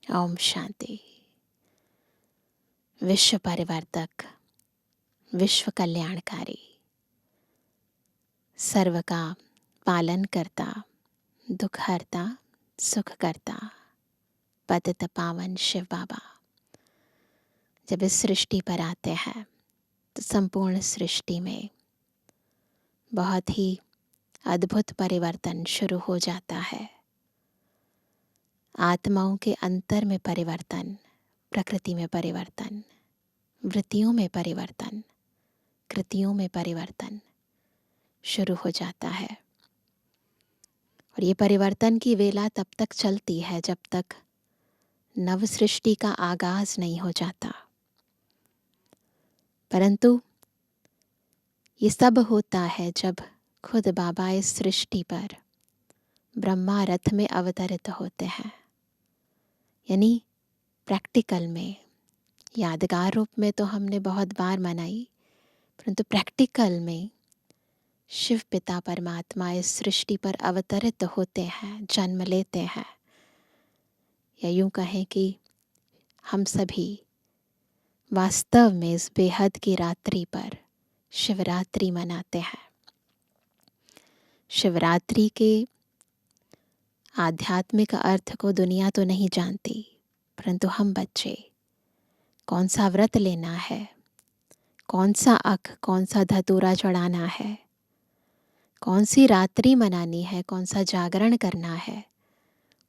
ओम शांति। विश्व परिवर्तक, विश्व कल्याणकारी, सर्व का पालन करता, दुख हरता, सुख करता, पतित पावन शिव बाबा जब इस सृष्टि पर आते हैं तो संपूर्ण सृष्टि में बहुत ही अद्भुत परिवर्तन शुरू हो जाता है। आत्माओं के अंतर में परिवर्तन, प्रकृति में परिवर्तन, वृत्तियों में परिवर्तन, कृतियों में परिवर्तन शुरू हो जाता है। और ये परिवर्तन की वेला तब तक चलती है जब तक नव सृष्टि का आगाज नहीं हो जाता। परंतु ये सब होता है जब खुद बाबा इस सृष्टि पर ब्रह्मा रथ में अवतरित होते हैं। यानी प्रैक्टिकल में, यादगार रूप में तो हमने बहुत बार मनाई, परंतु प्रैक्टिकल में शिव पिता परमात्मा इस सृष्टि पर अवतरित होते हैं, जन्म लेते हैं। या यूं कहें कि हम सभी वास्तव में इस बेहद की रात्रि पर शिवरात्रि मनाते हैं। शिवरात्रि के आध्यात्मिक अर्थ को दुनिया तो नहीं जानती, परंतु हम बच्चे कौन सा व्रत लेना है, कौन सा अख, कौन सा धतूरा चढ़ाना है, कौन सी रात्रि मनानी है, कौन सा जागरण करना है,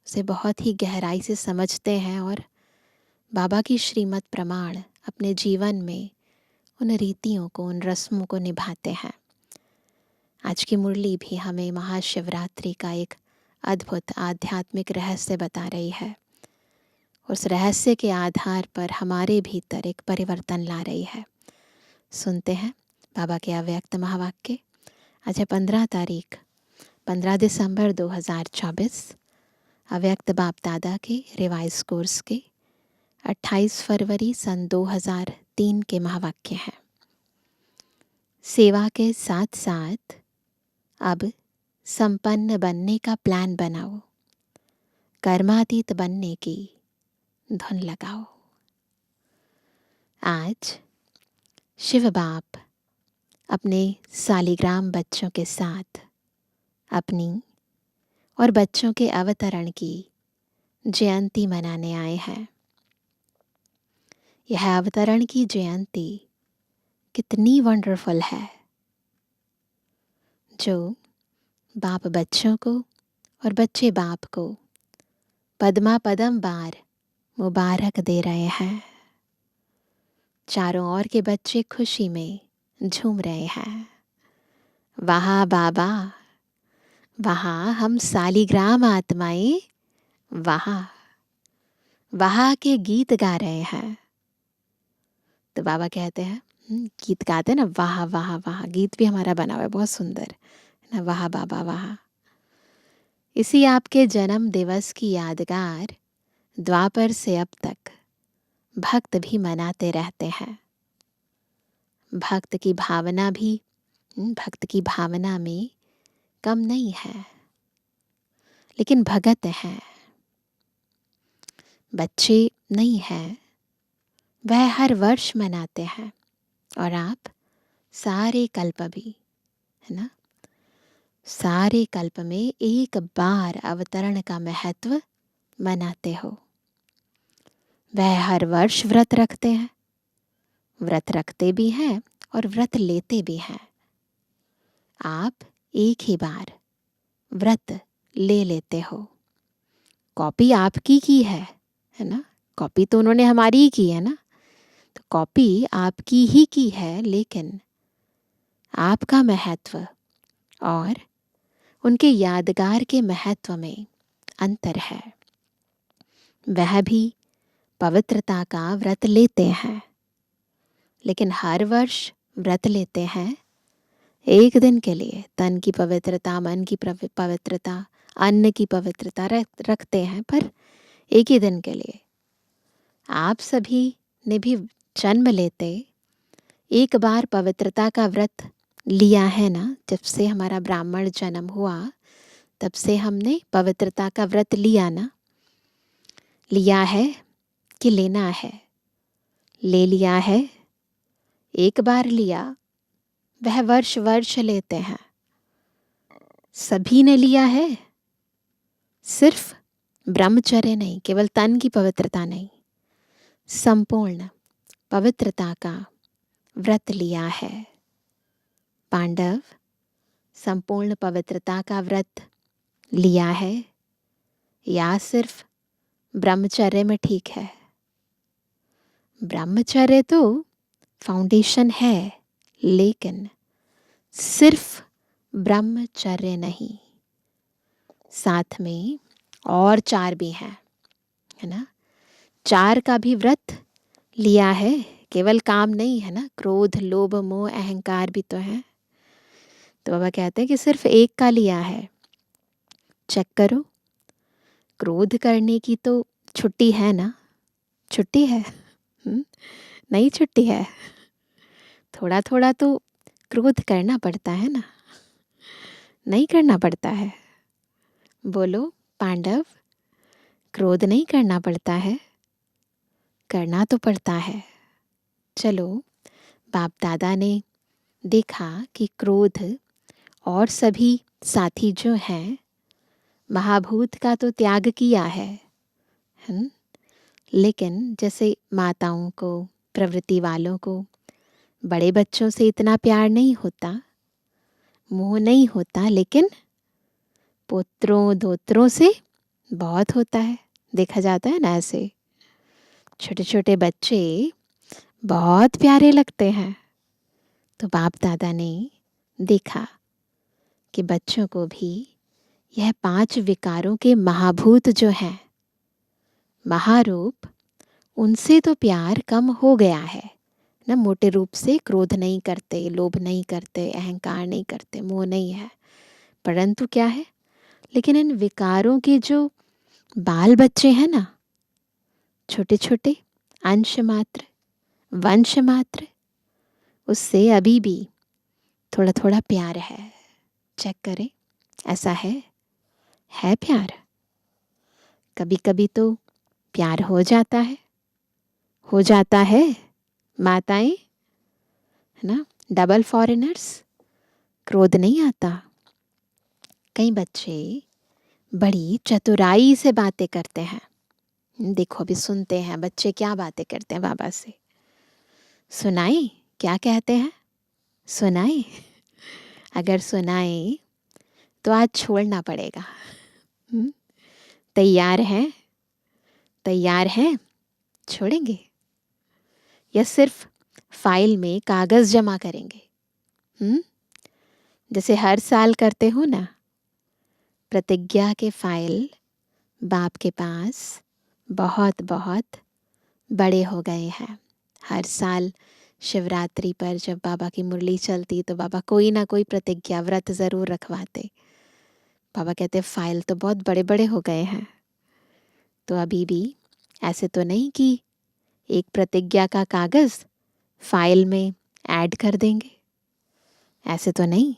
उसे बहुत ही गहराई से समझते हैं और बाबा की श्रीमत प्रमाण अपने जीवन में उन रीतियों को, उन रस्मों को निभाते हैं। आज की मुरली भी हमें महाशिवरात्रि का एक अद्भुत आध्यात्मिक रहस्य बता रही है। उस रहस्य के आधार पर हमारे भीतर एक परिवर्तन ला रही है। सुनते हैं बाबा के अव्यक्त महावाक्य। आज है 15 दिसंबर 2024, अव्यक्त बाप दादा के रिवाइज कोर्स के 28 फरवरी सन 2003 के महावाक्य हैं। सेवा के साथ साथ अब संपन्न बनने का प्लान बनाओ, कर्मातीत बनने की धुन लगाओ। आज शिव बाप अपने सालिग्राम बच्चों के साथ अपनी और बच्चों के अवतरण की जयंती मनाने आए हैं। यह अवतरण की जयंती कितनी वंडरफुल है, जो बाप बच्चों को और बच्चे बाप को पद्मा पदम बार मुबारक दे रहे हैं। चारों ओर के बच्चे खुशी में झूम रहे हैं। वहाँ बाबा, वहाँ हम सालिग्राम आत्माएं, वहाँ के गीत गा रहे हैं। तो बाबा कहते हैं, गीत गाते हैं ना, वहाँ वहाँ वहाँ, गीत भी हमारा बना हुआ है, बहुत सुंदर ना, वहाँ बाबा वहाँ। इसी आपके जन्म दिवस की यादगार द्वापर से अब तक भक्त भी मनाते रहते हैं। भक्त की भावना में कम नहीं है, लेकिन भगत है, बच्चे नहीं हैं। वह हर वर्ष मनाते हैं और आप सारे कल्प भी, है ना, सारे कल्प में एक बार अवतरण का महत्व मनाते हो। वह हर वर्ष व्रत रखते हैं, व्रत रखते भी हैं और व्रत लेते भी हैं। आप एक ही बार व्रत ले लेते हो। कॉपी आपकी की है ना, कॉपी तो उन्होंने हमारी ही की है ना, तो कॉपी आपकी ही की है, लेकिन आपका महत्व और उनके यादगार के महत्व में अंतर है। वह भी पवित्रता का व्रत लेते हैं, लेकिन हर वर्ष व्रत लेते हैं एक दिन के लिए। तन की पवित्रता, मन की पवित्रता, अन्न की पवित्रता रखते हैं, पर एक ही दिन के लिए। आप सभी ने भी जन्म लेते एक बार पवित्रता का व्रत लिया है ना। जब से हमारा ब्राह्मण जन्म हुआ तब से हमने पवित्रता का व्रत लिया ना। लिया है कि लेना है, ले लिया है, एक बार लिया, वह वर्ष वर्ष लेते हैं। सभी ने लिया है, सिर्फ ब्रह्मचर्य नहीं, केवल तन की पवित्रता नहीं, संपूर्ण पवित्रता का व्रत लिया है। पांडव, संपूर्ण पवित्रता का व्रत लिया है या सिर्फ ब्रह्मचर्य में ठीक है? ब्रह्मचर्य तो फाउंडेशन है, लेकिन सिर्फ ब्रह्मचर्य नहीं, साथ में और 4 भी हैं, है ना? 4 का भी व्रत लिया है, केवल काम नहीं है ना, क्रोध लोभ मोह अहंकार भी तो है। तो बाबा कहते हैं कि सिर्फ एक का लिया है। चेक करो, क्रोध करने की तो छुट्टी है ना? छुट्टी है? नहीं छुट्टी है। थोड़ा थोड़ा तो क्रोध करना पड़ता है ना, नहीं करना पड़ता है? बोलो पांडव, क्रोध नहीं करना पड़ता है? करना तो पड़ता है। चलो, बाप दादा ने देखा कि क्रोध और सभी साथी जो हैं, महाभूत का तो त्याग किया है, लेकिन जैसे माताओं को, प्रवृत्ति वालों को बड़े बच्चों से इतना प्यार नहीं होता, मोह नहीं होता, लेकिन पुत्रों धोत्रों से बहुत होता है। देखा जाता है ना, ऐसे छोटे छोटे बच्चे बहुत प्यारे लगते हैं। तो बाप दादा ने देखा कि बच्चों को भी यह 5 विकारों के महाभूत जो हैं, महारूप, उनसे तो प्यार कम हो गया है ना। मोटे रूप से क्रोध नहीं करते, लोभ नहीं करते, अहंकार नहीं करते, मोह नहीं है, परंतु क्या है, लेकिन इन विकारों के जो बाल बच्चे हैं ना, छोटे छोटे अंश मात्र, वंश मात्र, उससे अभी भी थोड़ा थोड़ा प्यार है। चेक करें, ऐसा है प्यार? कभी कभी तो प्यार हो जाता है, हो जाता है माताएं, है ना? डबल फॉरेनर्स, क्रोध नहीं आता। कई बच्चे बड़ी चतुराई से बातें करते हैं। देखो अभी सुनते हैं बच्चे क्या बातें करते हैं बाबा से। सुनाई, क्या कहते हैं? सुनाई? अगर सुनाई तो आज छोड़ना पड़ेगा। तैयार हैं? तैयार हैं? छोड़ेंगे या सिर्फ फाइल में कागज जमा करेंगे? जैसे हर साल करते हो ना, प्रतिज्ञा के फाइल बाप के पास बहुत बहुत बड़े हो गए हैं। हर साल शिवरात्रि पर जब बाबा की मुरली चलती तो बाबा कोई ना कोई प्रतिज्ञा व्रत ज़रूर रखवाते। बाबा कहते फाइल तो बहुत बड़े बड़े हो गए हैं। तो अभी भी ऐसे तो नहीं कि एक प्रतिज्ञा का कागज़ फाइल में ऐड कर देंगे, ऐसे तो नहीं।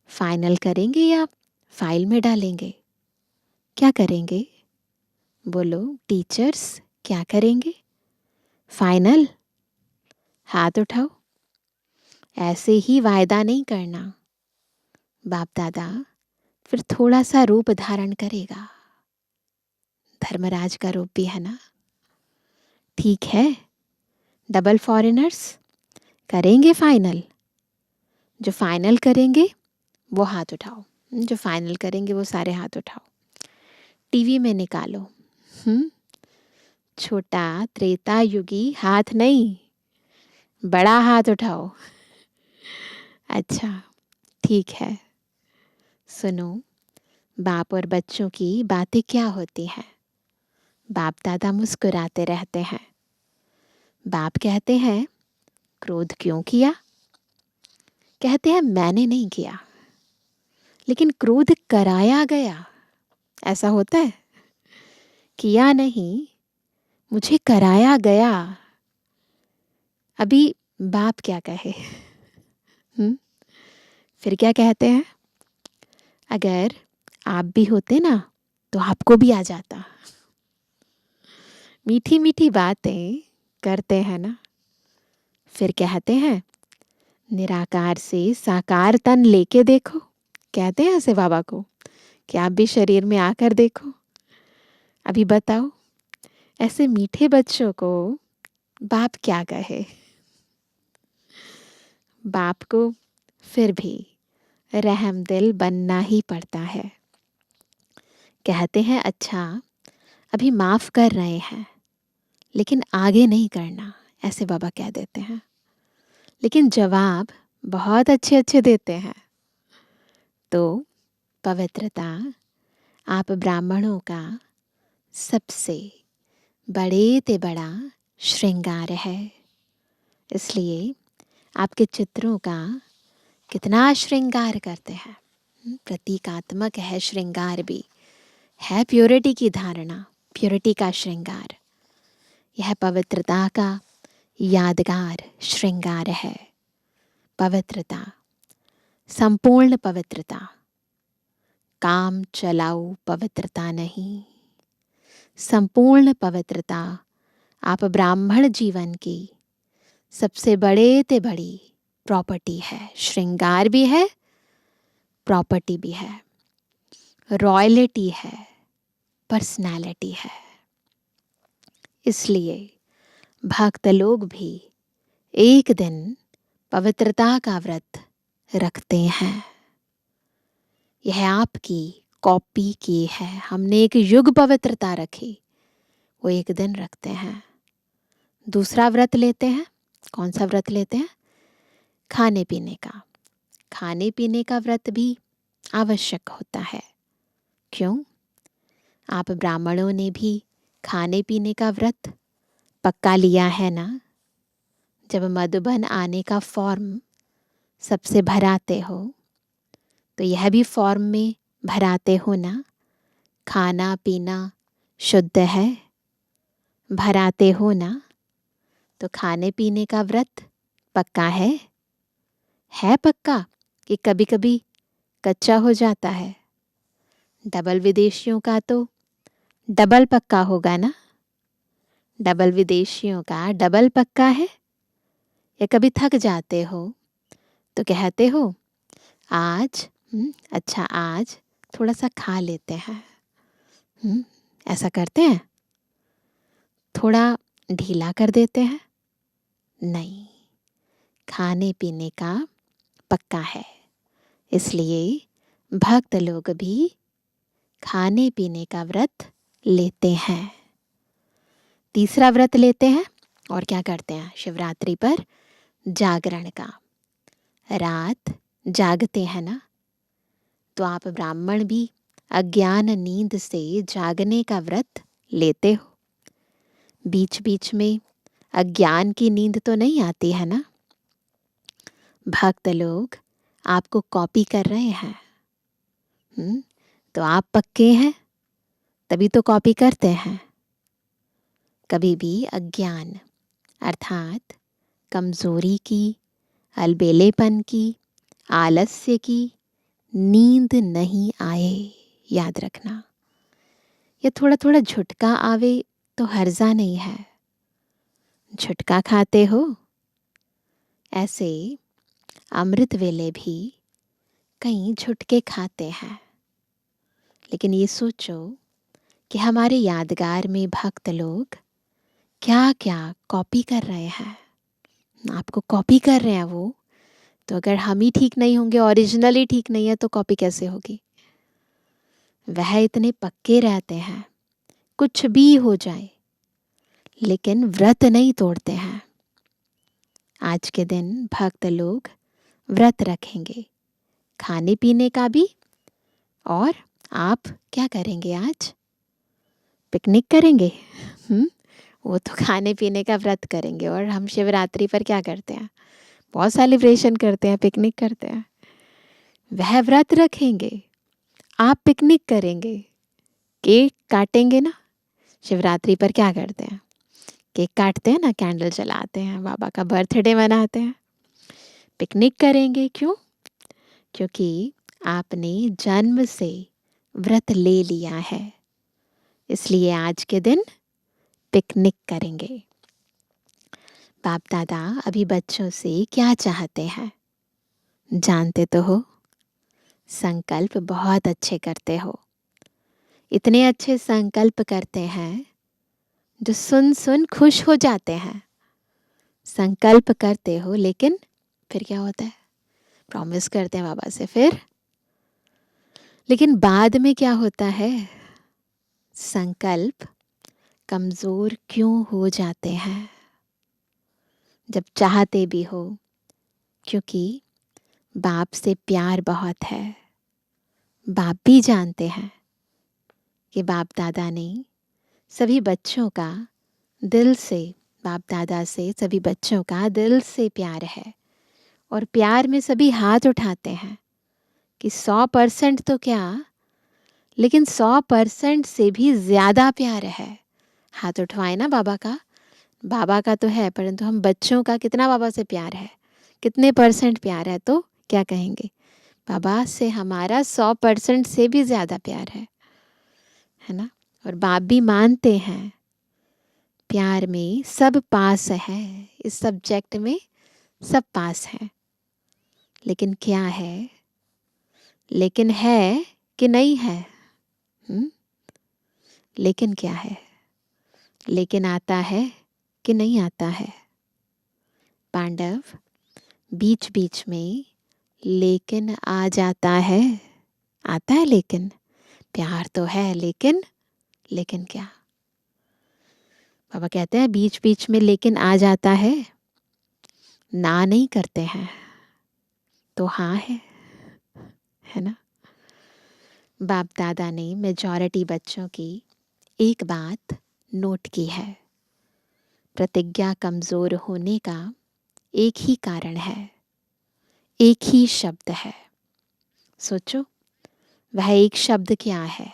फाइनल करेंगे या फाइल में डालेंगे? क्या करेंगे? बोलो टीचर्स, क्या करेंगे? फाइनल? हाथ उठाओ। ऐसे ही वायदा नहीं करना। बाप दादा फिर थोड़ा सा रूप धारण करेगा, धर्मराज का रूप भी है ना। ठीक है, डबल फॉरेनर्स करेंगे फाइनल? जो फाइनल करेंगे वो हाथ उठाओ, जो फाइनल करेंगे वो सारे हाथ उठाओ। टीवी में निकालो। छोटा त्रेता युगी हाथ नहीं, बड़ा हाथ उठाओ। अच्छा, ठीक है। सुनो, बाप और बच्चों की बातें क्या होती हैं? बाप दादा मुस्कुराते रहते हैं। बाप कहते हैं क्रोध क्यों किया? कहते हैं मैंने नहीं किया, लेकिन क्रोध कराया गया। ऐसा होता है? किया नहीं, मुझे कराया गया। अभी बाप क्या कहे? फिर क्या कहते हैं? अगर आप भी होते ना तो आपको भी आ जाता। मीठी मीठी बातें करते हैं ना, फिर कहते हैं निराकार से साकार तन लेके देखो। कहते हैं ऐसे बाबा को कि आप भी शरीर में आकर देखो। अभी बताओ, ऐसे मीठे बच्चों को बाप क्या कहे। बाप को फिर भी रहम दिल बनना ही पड़ता है। कहते हैं अच्छा अभी माफ कर रहे हैं लेकिन आगे नहीं करना, ऐसे बाबा कह देते हैं। लेकिन जवाब बहुत अच्छे अच्छे देते हैं। तो पवित्रता आप ब्राह्मणों का सबसे बड़े ते बड़ा श्रृंगार है। इसलिए आपके चित्रों का कितना श्रृंगार करते हैं। प्रतीकात्मक है श्रृंगार भी, है प्योरिटी की धारणा, प्योरिटी का श्रृंगार। यह पवित्रता का यादगार श्रृंगार है। पवित्रता, संपूर्ण पवित्रता, काम चलाऊ पवित्रता नहीं, संपूर्ण पवित्रता आप ब्राह्मण जीवन की सबसे बड़े ते बड़ी प्रॉपर्टी है। श्रृंगार भी है, प्रॉपर्टी भी है, रॉयल्टी है, पर्सनालिटी है। इसलिए भक्त लोग भी एक दिन पवित्रता का व्रत रखते हैं। यह आपकी कॉपी की है। हमने एक युग पवित्रता रखी, वो एक दिन रखते हैं। दूसरा व्रत लेते हैं। कौन सा व्रत लेते हैं? खाने पीने का। खाने पीने का व्रत भी आवश्यक होता है। क्यों? आप ब्राह्मणों ने भी खाने पीने का व्रत पक्का लिया है ना। जब मधुबन आने का फॉर्म सबसे भराते हो तो यह भी फॉर्म में भराते हो ना। खाना पीना शुद्ध है, भराते हो ना। तो खाने पीने का व्रत पक्का है पक्का कि कभी कभी कच्चा हो जाता है। डबल विदेशियों का तो डबल पक्का होगा ना। डबल विदेशियों का डबल पक्का है। या कभी थक जाते हो तो कहते हो आज अच्छा आज थोड़ा सा खा लेते हैं। ऐसा करते हैं? थोड़ा ढीला कर देते हैं? नहीं, खाने पीने का पक्का है। इसलिए भक्त लोग भी खाने पीने का व्रत लेते हैं। तीसरा व्रत लेते हैं और क्या करते हैं? शिवरात्रि पर जागरण का। रात जागते हैं ना। तो आप ब्राह्मण भी अज्ञान नींद से जागने का व्रत लेते हो। बीच बीच में अज्ञान की नींद तो नहीं आती है ना। भक्त लोग आपको कॉपी कर रहे हैं। तो आप पक्के हैं तभी तो कॉपी करते हैं। कभी भी अज्ञान अर्थात कमजोरी की, अलबेलेपन की, आलस्य की नींद नहीं आए, याद रखना। ये थोड़ा थोड़ा झुटका आवे तो हर्जा नहीं है। झुटका खाते हो। ऐसे अमृत वेले भी कई झुटके खाते हैं। लेकिन ये सोचो कि हमारे यादगार में भक्त लोग क्या क्या कॉपी कर रहे हैं। आपको कॉपी कर रहे हैं वो। तो अगर हम ही ठीक नहीं होंगे, ओरिजिनल ही ठीक नहीं है, तो कॉपी कैसे होगी? वह इतने पक्के रहते हैं कुछ भी हो जाए, लेकिन व्रत नहीं तोड़ते हैं। आज के दिन भक्त लोग व्रत रखेंगे, खाने पीने का भी। और आप क्या करेंगे आज? पिकनिक करेंगे। वो तो खाने पीने का व्रत करेंगे। और हम शिवरात्रि पर क्या करते हैं? बहुत सेलिब्रेशन करते हैं, पिकनिक करते हैं। वह व्रत रखेंगे, आप पिकनिक करेंगे, केक काटेंगे ना। शिवरात्रि पर क्या करते हैं? केक काटते हैं ना, कैंडल जलाते हैं, बाबा का बर्थडे मनाते हैं। पिकनिक करेंगे। क्यों? क्योंकि आपने जन्म से व्रत ले लिया है। इसलिए आज के दिन पिकनिक करेंगे। बाप दादा अभी बच्चों से क्या चाहते हैं जानते तो हो? संकल्प बहुत अच्छे करते हो। इतने अच्छे संकल्प करते हैं जो सुन सुन खुश हो जाते हैं। संकल्प करते हो लेकिन फिर क्या होता है? प्रॉमिस करते हैं बाबा से, फिर लेकिन बाद में क्या होता है? संकल्प कमजोर क्यों हो जाते हैं जब चाहते भी हो? क्योंकि बाप से प्यार बहुत है। बाप भी जानते हैं कि बाप दादा ने सभी बच्चों का दिल से, बाप दादा से सभी बच्चों का दिल से प्यार है। और प्यार में सभी हाथ उठाते हैं कि 100% तो क्या, लेकिन 100% से भी ज़्यादा प्यार है। हाथ उठवाए ना बाबा का। बाबा का तो है, परंतु हम बच्चों का कितना बाबा से प्यार है, कितने % प्यार है? तो क्या कहेंगे? बाबा से हमारा 100% से भी ज़्यादा प्यार है ना। और बाप भी मानते हैं प्यार में सब पास है, इस सब्जेक्ट में सब पास है। लेकिन क्या है? लेकिन है कि नहीं है? लेकिन क्या है? लेकिन आता है कि नहीं आता है? पांडव बीच बीच में लेकिन आ जाता है। आता है लेकिन। प्यार तो है लेकिन। लेकिन क्या? बाबा कहते हैं बीच बीच में लेकिन आ जाता है। ना नहीं करते हैं तो हाँ है ना। बाप दादा ने मेजॉरिटी बच्चों की एक बात नोट की है। प्रतिज्ञा कमजोर होने का एक ही कारण है, एक ही शब्द है। सोचो, वह एक शब्द क्या है?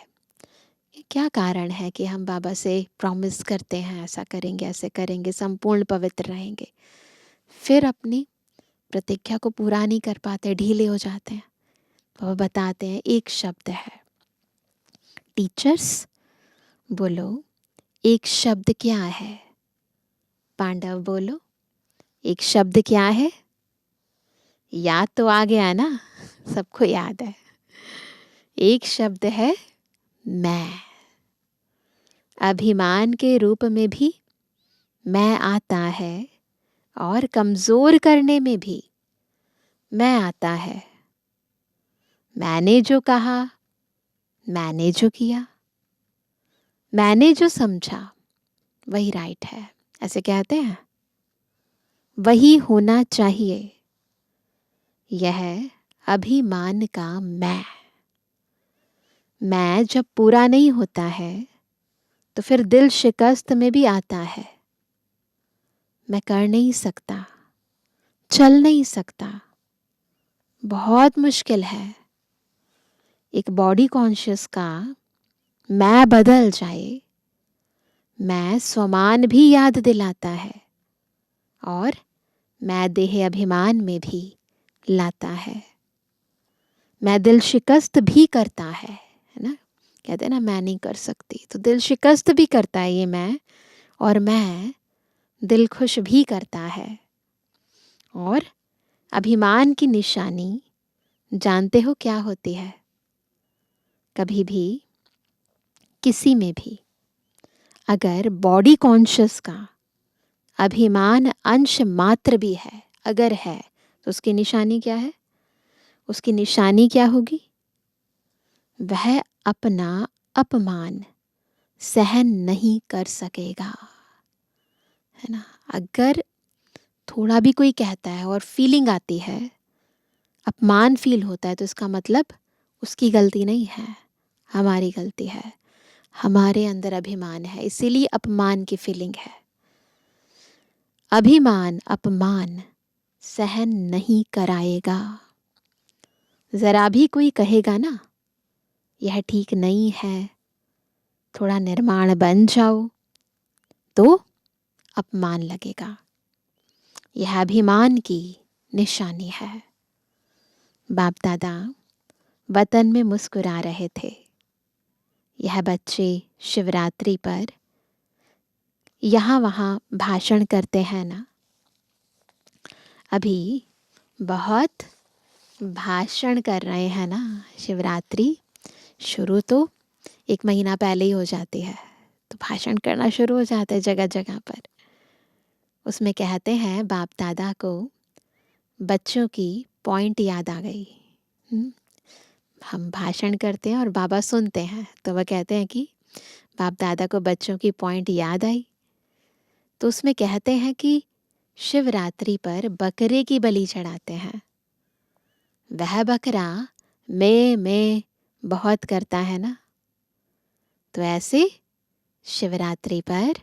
क्या कारण है कि हम बाबा से प्रॉमिस करते हैं ऐसा करेंगे, ऐसे करेंगे, संपूर्ण पवित्र रहेंगे, फिर अपनी प्रतिज्ञा को पूरा नहीं कर पाते, ढीले हो जाते हैं? बाबा बताते हैं एक शब्द है। टीचर्स बोलो, एक शब्द क्या है? पांडव बोलो, एक शब्द क्या है? याद तो आ गया ना, सबको याद है। एक शब्द है मैं। अभिमान के रूप में भी मैं आता है और कमजोर करने में भी मैं आता है। मैंने जो कहा, मैंने जो किया, मैंने जो समझा वही राइट है, ऐसे कहते हैं। वही होना चाहिए। यह अभिमान का मैं जब पूरा नहीं होता है तो फिर दिल शिकस्त में भी आता है। मैं कर नहीं सकता, चल नहीं सकता, बहुत मुश्किल है। एक बॉडी कॉन्शियस का मैं बदल जाए, मैं स्वमान भी याद दिलाता है और मैं देह अभिमान में भी लाता है। मैं दिल शिकस्त भी करता है ना। कहते हैं ना मैं नहीं कर सकती, तो दिल शिकस्त भी करता है ये मैं। और मैं दिल खुश भी करता है। और अभिमान की निशानी जानते हो क्या होती है? कभी भी किसी में भी अगर बॉडी कॉन्शियस का अभिमान अंश मात्र भी है, अगर है, तो उसकी निशानी क्या है? उसकी निशानी क्या होगी? वह अपना अपमान सहन नहीं कर सकेगा, है ना। अगर थोड़ा भी कोई कहता है और फीलिंग आती है, अपमान फील होता है, तो इसका मतलब उसकी गलती नहीं है, हमारी गलती है। हमारे अंदर अभिमान है, इसीलिए अपमान की फीलिंग है। अभिमान अपमान सहन नहीं कराएगा। जरा भी कोई कहेगा ना यह ठीक नहीं है, थोड़ा निर्माण बन जाओ, तो अपमान लगेगा। यह अभिमान की निशानी है। बाप दादा वतन में मुस्कुरा रहे थे। यह बच्चे शिवरात्रि पर यहाँ वहाँ भाषण करते हैं ना, अभी बहुत भाषण कर रहे हैं ना। शिवरात्रि शुरू तो 1 महीना पहले ही हो जाती है, तो भाषण करना शुरू हो जाते हैं जगह जगह पर। उसमें कहते हैं बाप दादा को बच्चों की पॉइंट याद आ गई। हम भाषण करते हैं और बाबा सुनते हैं, तो वह कहते हैं कि बाप दादा को बच्चों की पॉइंट याद आई। तो उसमें कहते हैं कि शिवरात्रि पर बकरे की बलि चढ़ाते हैं। वह बकरा मैं बहुत करता है ना, तो ऐसे शिवरात्रि पर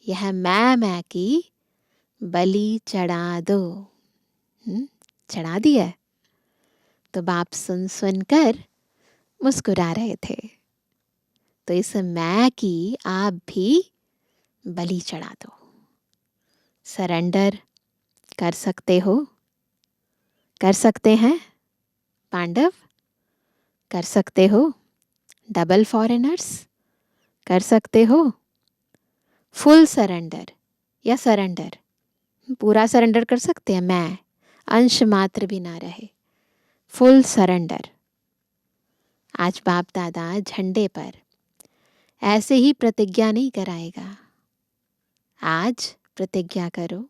यह मैं की बलि चढ़ा दो। चढ़ा दिया। तो बाप सुन सुनकर मुस्कुरा रहे थे। तो इस मैं की आप भी बलि चढ़ा दो। सरेंडर कर सकते हो? कर सकते हैं पांडव? कर सकते हो डबल फॉरेनर्स? कर सकते हो फुल सरेंडर या सरेंडर? पूरा सरेंडर कर सकते हैं, मैं अंश मात्र भी ना रहे, फुल सरेंडर। आज बाप दादा झंडे पर ऐसे ही प्रतिज्ञा नहीं कराएगा। आज प्रतिज्ञा करो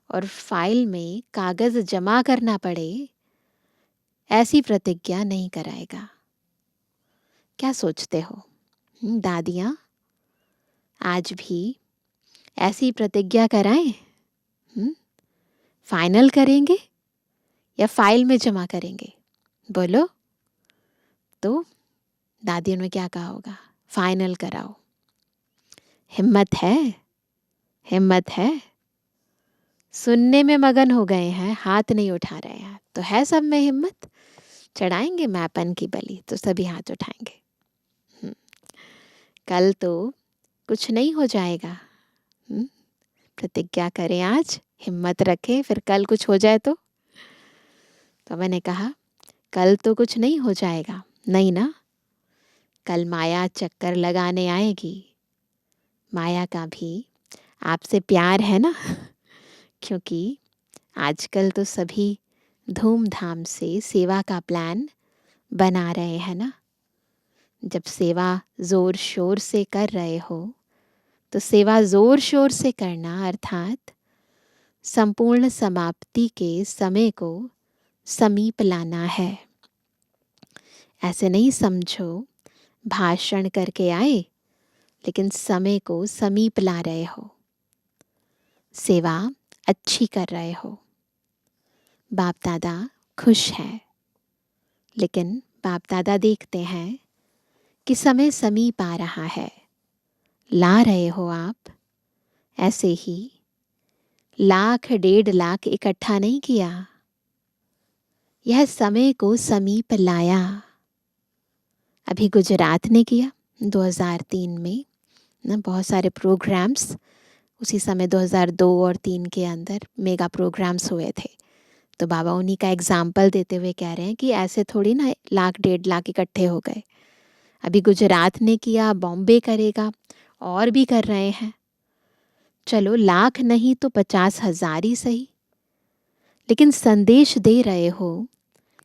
और फाइल में कागज जमा करना पड़े, ऐसी प्रतिज्ञा नहीं कराएगा। क्या सोचते हो दादियाँ, आज भी ऐसी प्रतिज्ञा कराएं? फाइनल करेंगे या फाइल में जमा करेंगे? बोलो। तो दादियों ने क्या कहा होगा? फाइनल कराओ। हिम्मत है? हिम्मत है? सुनने में मगन हो गए हैं, हाथ नहीं उठा रहे हैं, तो है सब में हिम्मत? चढ़ाएंगे मैपन की बलि तो सभी हाथ उठाएंगे। कल तो कुछ नहीं हो जाएगा। प्रतिज्ञा करें आज, हिम्मत रखें, फिर कल कुछ हो जाए तो मैंने कहा कल तो कुछ नहीं हो जाएगा। नहीं ना, कल माया चक्कर लगाने आएगी। माया का भी आपसे प्यार है ना, क्योंकि आजकल तो सभी धूमधाम से सेवा का प्लान बना रहे हैं ना। जब सेवा ज़ोर शोर से कर रहे हो तो सेवा ज़ोर शोर से करना, अर्थात संपूर्ण समाप्ति के समय को समीप लाना है। ऐसे नहीं समझो भाषण करके आए लेकिन समय को समीप ला रहे हो, सेवा अच्छी कर रहे हो। बाप दादा खुश हैं, लेकिन बाप दादा देखते हैं कि समय समीप आ रहा है। ला रहे हो आप, ऐसे ही 1,00,000 1,50,000 इकट्ठा नहीं किया, यह समय को समीप लाया। अभी गुजरात ने किया 2003 में ना, बहुत सारे प्रोग्राम्स उसी समय 2002 और 2003 के अंदर मेगा प्रोग्राम्स हुए थे। तो बाबा उन्हीं का एग्जाम्पल देते हुए कह रहे हैं कि ऐसे थोड़ी ना 1,00,000 1,50,000 इकट्ठे हो गए। अभी गुजरात ने किया, बॉम्बे करेगा, और भी कर रहे हैं। चलो 1,00,000 नहीं तो 50,000 ही सही, लेकिन संदेश दे रहे हो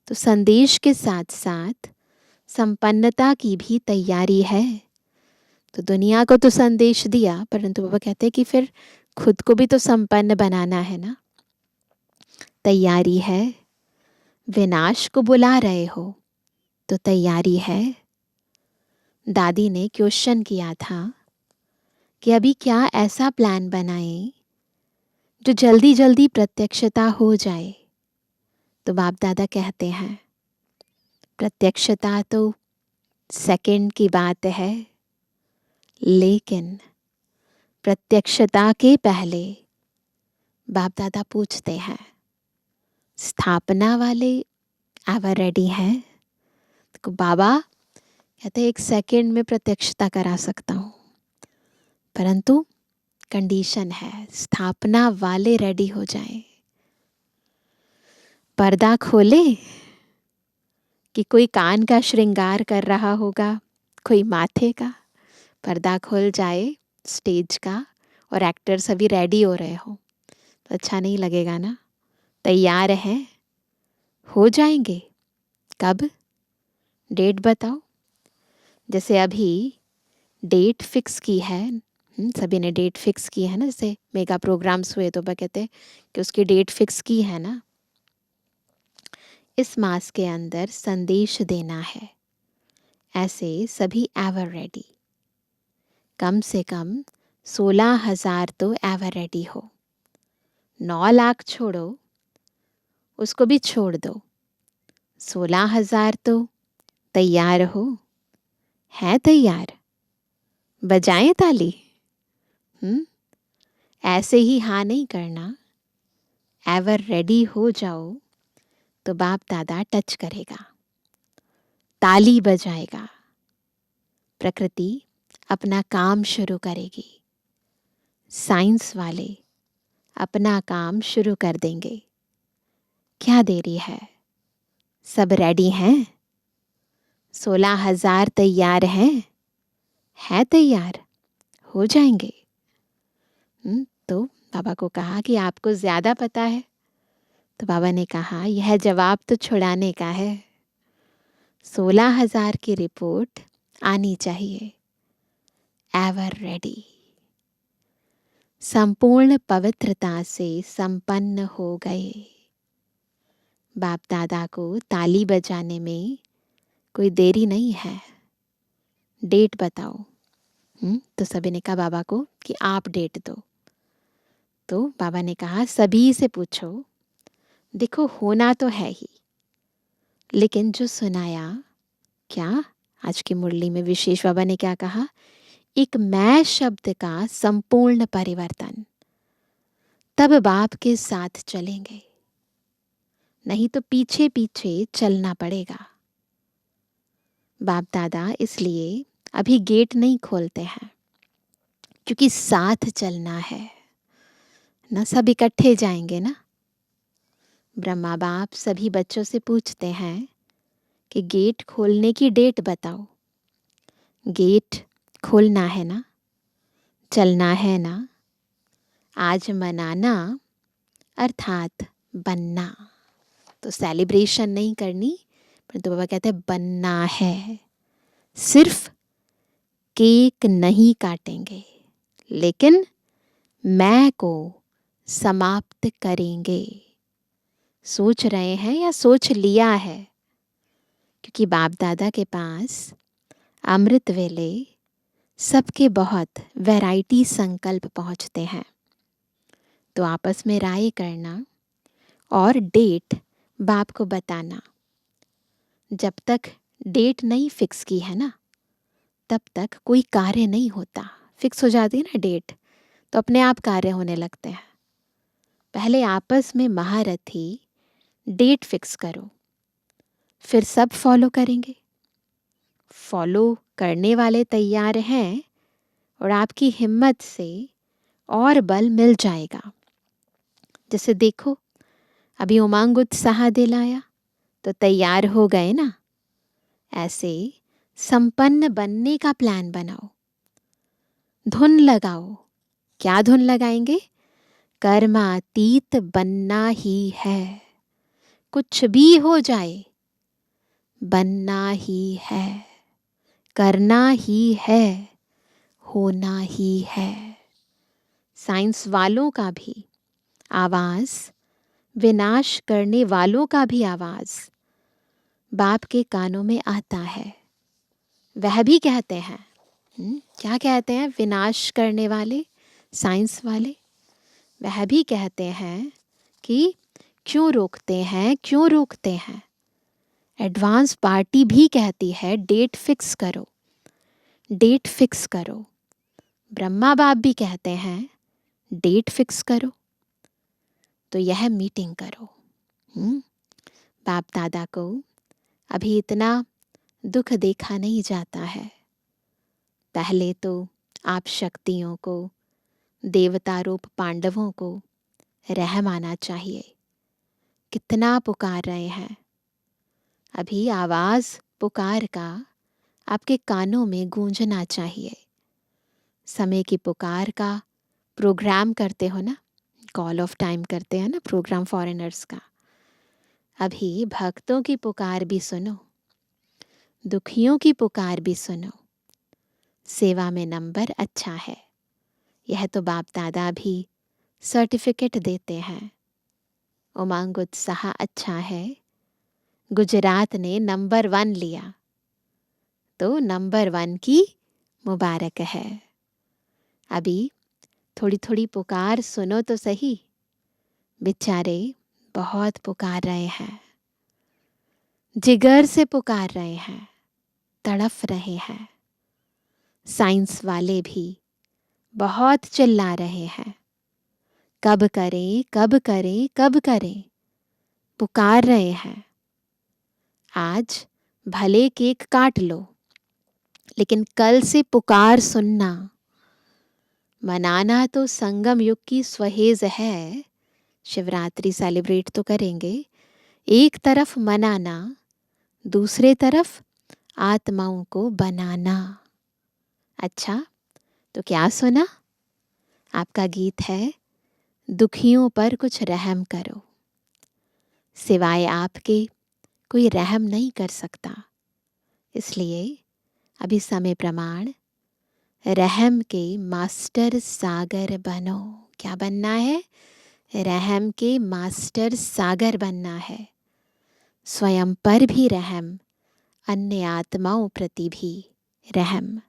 तो संदेश के साथ साथ संपन्नता की भी तैयारी है। तो दुनिया को तो संदेश दिया, परंतु बाबा कहते हैं कि फिर खुद को भी तो संपन्न बनाना है ना। तैयारी है। विनाश को बुला रहे हो तो तैयारी है। दादी ने क्वेश्चन किया था कि अभी क्या ऐसा प्लान बनाएं जो जल्दी जल्दी प्रत्यक्षता हो जाए। तो बाप दादा कहते हैं प्रत्यक्षता तो सेकंड की बात है, लेकिन प्रत्यक्षता के पहले बाप दादा पूछते हैं स्थापना वाले एवर रेडी हैं? तो बाबा कहते 1 सेकंड में प्रत्यक्षता करा सकता हूँ, परंतु कंडीशन है स्थापना वाले रेडी हो जाएं। पर्दा खोले कि कोई कान का श्रृंगार कर रहा होगा, कोई माथे का। पर्दा खुल जाए स्टेज का और एक्टर्स अभी रेडी हो रहे हो तो अच्छा नहीं लगेगा ना। तैयार हैं? हो जाएंगे? कब? डेट बताओ। जैसे अभी डेट फिक्स की है, सभी ने डेट फिक्स की है ना, जैसे मेगा प्रोग्राम्स हुए तो वह कहते हैं कि उसकी डेट फिक्स की है ना। इस मास के अंदर संदेश देना है, ऐसे सभी एवर रेडी। कम से कम 16,000 तो एवर रेडी हो। 9 लाख छोड़ो, उसको भी छोड़ दो, 16,000 तो तैयार हो। है तैयार? बजाएं ताली। हम्म ऐसे ही हाँ नहीं करना, एवर रेडी हो जाओ तो बाप दादा टच करेगा, ताली बजाएगा, प्रकृति अपना काम शुरू करेगी, साइंस वाले अपना काम शुरू कर देंगे। क्या देरी है? सब रेडी हैं? 16,000 तैयार हैं? है तैयार? हो जाएंगे। तो बाबा को कहा कि आपको ज़्यादा पता है। तो बाबा ने कहा यह जवाब तो छुड़ाने का है, 16,000 की रिपोर्ट आनी चाहिए। एवर रेडी, संपूर्ण पवित्रता से संपन्न हो गए। बाप दादा को ताली बजाने में कोई देरी नहीं है। डेट बताओ। तो सभी ने कहा बाबा को कि आप डेट दो। तो बाबा ने कहा सभी से पूछो, देखो होना तो है ही, लेकिन जो सुनाया क्या आज की मुरली में विशेष बाबा ने क्या कहा, एक मैं शब्द का संपूर्ण परिवर्तन। तब बाप के साथ चलेंगे, नहीं तो पीछे पीछे चलना पड़ेगा। बाप दादा इसलिए अभी गेट नहीं खोलते हैं, क्योंकि साथ चलना है ना, सब इकट्ठे जाएंगे ना। ब्रह्मा बाप सभी बच्चों से पूछते हैं कि गेट खोलने की डेट बताओ। गेट खोलना है ना, चलना है ना। आज मनाना अर्थात बनना। तो सेलिब्रेशन नहीं करनी, परंतु बाबा कहते हैं बनना है। सिर्फ केक नहीं काटेंगे, लेकिन मैं को समाप्त करेंगे। सोच रहे हैं या सोच लिया है? क्योंकि बाप दादा के पास अमृत वेले सबके बहुत वैरायटी संकल्प पहुंचते हैं। तो आपस में राय करना और डेट बाप को बताना। जब तक डेट नहीं फिक्स की है ना, तब तक कोई कार्य नहीं होता। फिक्स हो जाती है ना डेट, तो अपने आप कार्य होने लगते हैं। पहले आपस में महारथी डेट फिक्स करो, फिर सब फॉलो करेंगे। फॉलो करने वाले तैयार हैं और आपकी हिम्मत से और बल मिल जाएगा। जैसे देखो अभी उमंग उत्साह दिलाया तो तैयार हो गए ना। ऐसे संपन्न बनने का प्लान बनाओ, धुन लगाओ। क्या धुन लगाएंगे? कर्मातीत बनना ही है। कुछ भी हो जाए बनना ही है, करना ही है, होना ही है। साइंस वालों का भी आवाज, विनाश करने वालों का भी आवाज बाप के कानों में आता है। वह भी कहते हैं, क्या कहते हैं? विनाश करने वाले साइंस वाले वह भी कहते हैं कि क्यों रोकते हैं, क्यों रोकते हैं। एडवांस पार्टी भी कहती है डेट फिक्स करो, डेट फिक्स करो। ब्रह्मा बाप भी कहते हैं डेट फिक्स करो। तो यह मीटिंग करो। बाप दादा को अभी इतना दुख देखा नहीं जाता है। पहले तो आप शक्तियों को, देवता रूप पांडवों को रहम आना चाहिए। कितना पुकार रहे हैं। अभी आवाज पुकार का आपके कानों में गूंजना चाहिए। समय की पुकार का प्रोग्राम करते हो ना, कॉल ऑफ टाइम करते हैं ना प्रोग्राम फॉरेनर्स का। अभी भक्तों की पुकार भी सुनो, दुखियों की पुकार भी सुनो। सेवा में नंबर अच्छा है, यह तो बाप दादा भी सर्टिफिकेट देते हैं। उमंग उत्साह अच्छा है, गुजरात ने नंबर 1 लिया, तो नंबर 1 की मुबारक है। अभी थोड़ी थोड़ी पुकार सुनो तो सही, बेचारे बहुत पुकार रहे हैं, जिगर से पुकार रहे हैं, तड़फ रहे हैं। साइंस वाले भी बहुत चिल्ला रहे हैं, कब करें कब करें कब करें, पुकार रहे हैं। आज भले केक काट लो, लेकिन कल से पुकार सुनना। मनाना तो संगम युग की स्वहेज है, शिवरात्रि सेलिब्रेट तो करेंगे, एक तरफ मनाना, दूसरे तरफ आत्माओं को बनाना। अच्छा, तो क्या सुना? आपका गीत है, दुखियों पर कुछ रहम करो। सिवाय आपके कोई रहम नहीं कर सकता, इसलिए अभी समय प्रमाण रहम के मास्टर सागर बनो। क्या बनना है? रहम के मास्टर सागर बनना है। स्वयं पर भी रहम, अन्य आत्माओं प्रति भी रहम।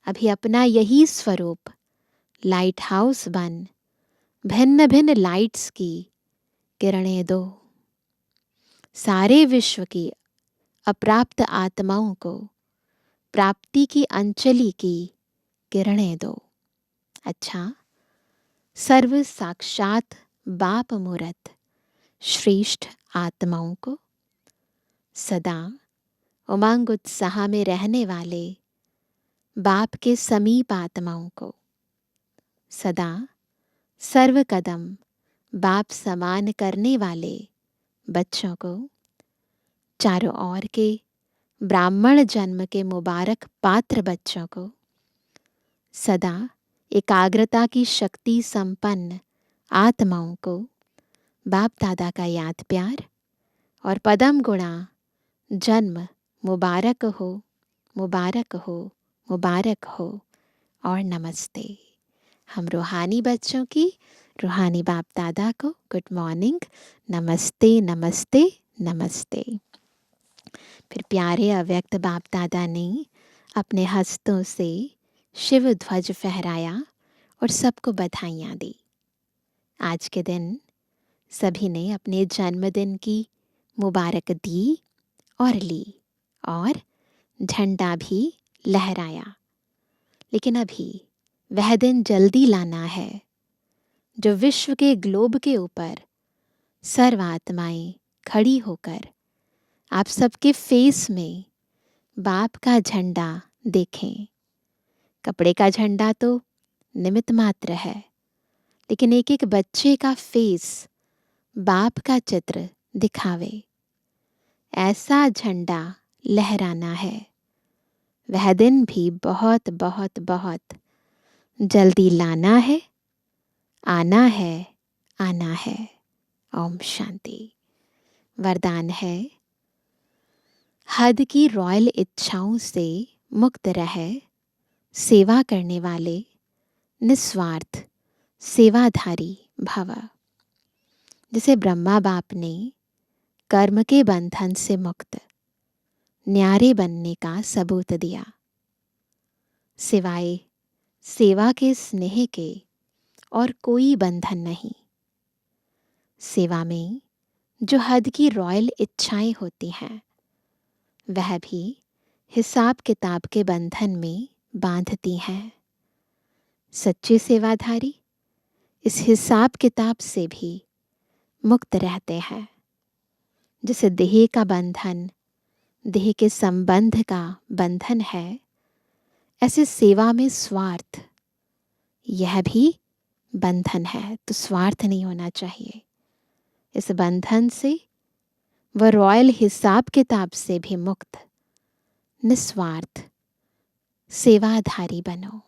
अभी अपना यही स्वरूप लाइट हाउस बन भिन्न भिन्न लाइट्स की किरणें दो। सारे विश्व की अप्राप्त आत्माओं को प्राप्ति की अंजलि की किरणें दो। अच्छा, सर्व साक्षात बाप मूरत श्रेष्ठ आत्माओं को, सदा उमंग उत्साह में रहने वाले बाप के समीप आत्माओं को, सदा सर्व कदम बाप समान करने वाले बच्चों को, चारों ओर के ब्राह्मण जन्म के मुबारक पात्र बच्चों को, सदा एकाग्रता की शक्ति संपन्न आत्माओं को बाप दादा का याद प्यार और पदम गुणा जन्म मुबारक हो, मुबारक हो, मुबारक हो और नमस्ते। हम रूहानी बच्चों की रूहानी बाप दादा को गुड मॉर्निंग, नमस्ते नमस्ते नमस्ते। फिर प्यारे अव्यक्त बाप दादा ने अपने हस्तों से शिव ध्वज फहराया और सबको बधाइयाँ दी। आज के दिन सभी ने अपने जन्मदिन की मुबारक दी और ली और झंडा भी लहराया। लेकिन अभी वह दिन जल्दी लाना है जो विश्व के ग्लोब के ऊपर सर्व आत्माएं खड़ी होकर आप सबके फेस में बाप का झंडा देखें। कपड़े का झंडा तो निमित्त मात्र है, लेकिन एक एक बच्चे का फेस बाप का चित्र दिखावे, ऐसा झंडा लहराना है। वह दिन भी बहुत बहुत बहुत जल्दी लाना है, आना है, आना है। ओम शांति। वरदान है, हद की रॉयल इच्छाओं से मुक्त रहे सेवा करने वाले निस्वार्थ सेवाधारी भव। जिसे ब्रह्मा बाप ने कर्म के बंधन से मुक्त न्यारे बनने का सबूत दिया, सिवाय सेवा के स्नेह के और कोई बंधन नहीं। सेवा में जो हद की रॉयल इच्छाएं होती हैं, वह भी हिसाब किताब के बंधन में बांधती हैं। सच्चे सेवाधारी इस हिसाब किताब से भी मुक्त रहते हैं। जैसे देह का बंधन देह के संबंध का बंधन है, ऐसे सेवा में स्वार्थ यह भी बंधन है। तो स्वार्थ नहीं होना चाहिए। इस बंधन से व रॉयल हिसाब किताब से भी मुक्त निस्वार्थ सेवाधारी बनो।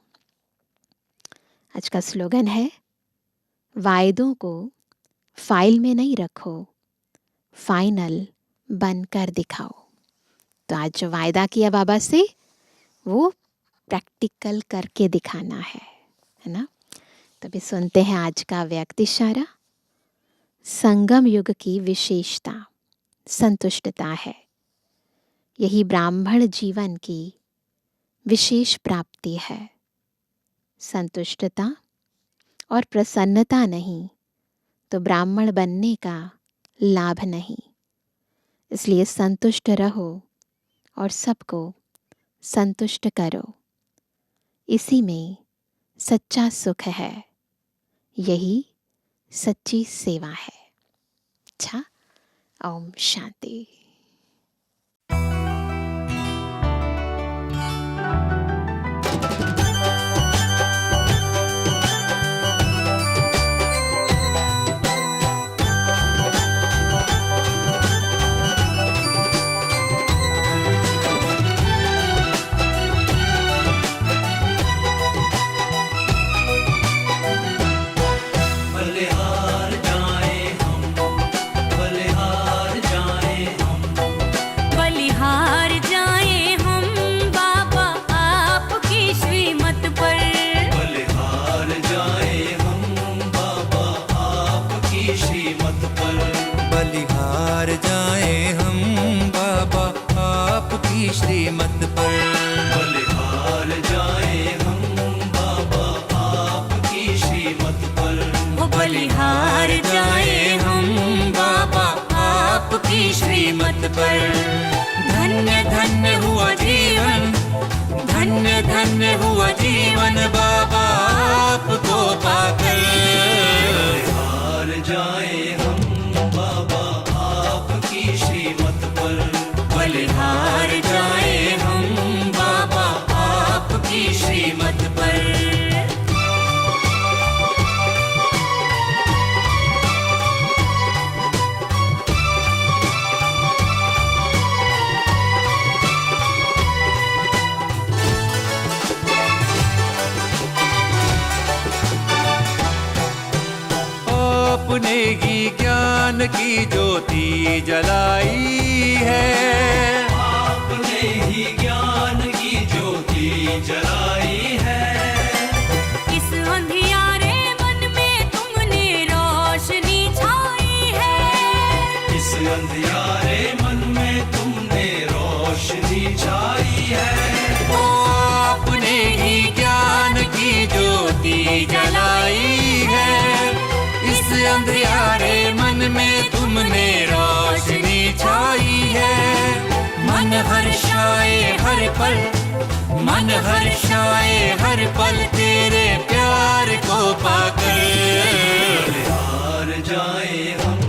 आज का स्लोगन है, वायदों को फाइल में नहीं रखो, फाइनल बनकर दिखाओ। तो आज जो वायदा किया बाबा से, वो प्रैक्टिकल करके दिखाना है ना। तभी सुनते हैं आज का व्यक्ति इशारा। संगम युग की विशेषता संतुष्टता है। यही ब्राह्मण जीवन की विशेष प्राप्ति है। संतुष्टता और प्रसन्नता नहीं तो ब्राह्मण बनने का लाभ नहीं। इसलिए संतुष्ट रहो और सबको संतुष्ट करो। इसी में सच्चा सुख है, यही सच्ची सेवा है। अच्छा, ओम शांति। बलिहार जाएं हम बाबा आपकी श्रीमत पर। बलिहार जाएं हम बाबा आपकी श्रीमत पर। बलिहार जाएं हम बाबा आपकी श्रीमत पर। धन्य धन्य हुआ जीवन, धन्य धन्य हुआ जीवन बाबा आपको पाकर। बलिहार जाएं हम बाबा आपकी श्रीमत पर। बलिहार जाएं हम बाबा आपकी श्रीमत पर। आपने ही ज्ञान की ज्योति जलाई है। आपने ही ज्ञान की ज्योति जलाई है। इस अंधियारे मन में तुमने रोशनी छाई है। इस अंधियारे मन में तुमने रोशनी छाई है। ओ आपने ही ज्ञान की ज्योति जलाई है। इस अंधियारे मन में तुमने रोशनी छाई है। मन हर्षाए हर पल, मन हर्षाए हर पल तेरे प्यार को पाकर। बलिहार जाएं हम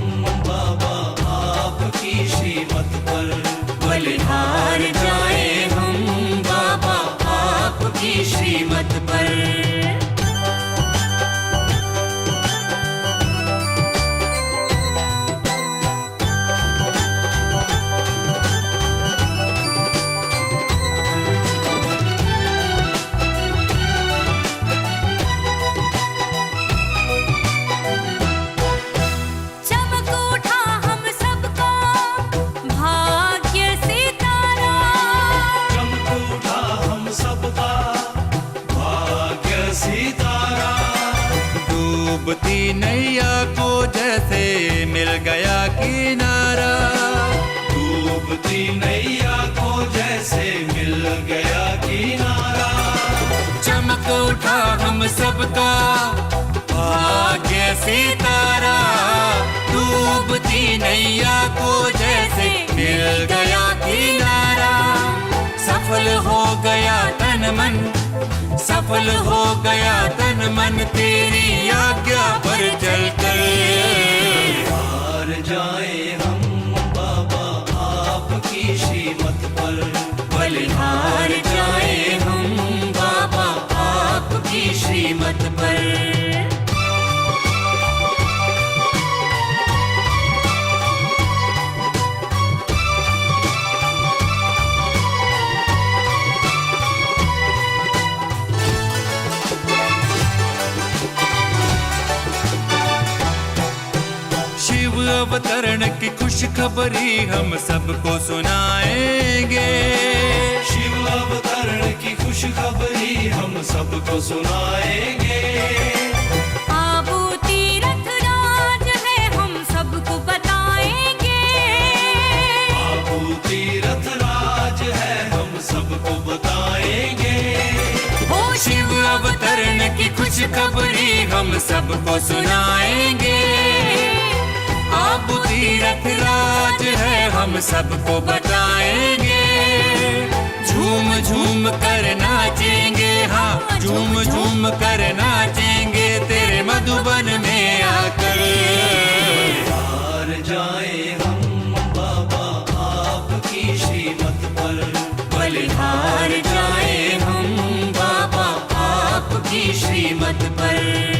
बाबा आपकी श्रीमत पर। बलिहार जाएं हम बाबा आपकी श्रीमत पर। डूबती नैया को जैसे मिल गया किनारा। डूबती नैया को जैसे मिल गया किनारा। चमक उठा हम सबका भाग्य सितारा। डूबती नैया को जैसे मिल गया किनारा। सफल हो गया तन मन, सफल हो गया तन मन तेरी आज्ञा पर चलकर। बलिहार जाएं हम बाबा आपकी श्रीमत पर। बलिहार जाएं हम बाबा आपकी श्रीमत पर। अवतरण की खुशखबरी हम सबको सुनाएंगे। शिव अवतरण की खुशखबरी हम सबको सुनाएंगे। आबू तीरथ राज है हम सबको बताएंगे। आबू तीरथ राज है हम सबको बताएंगे। ओ शिव अवतरण की खुशखबरी हम सबको सुनाएंगे। आबू तीरथ राज है हम सबको बताएंगे। झूम झूम कर नाचेंगे, हाँ झूम झूम कर नाचेंगे तेरे मधुबन में आकर। हार जाए हम बाबा आपकी श्रीमत पर, बलिहार जाए हम बाबा आपकी श्रीमत पर।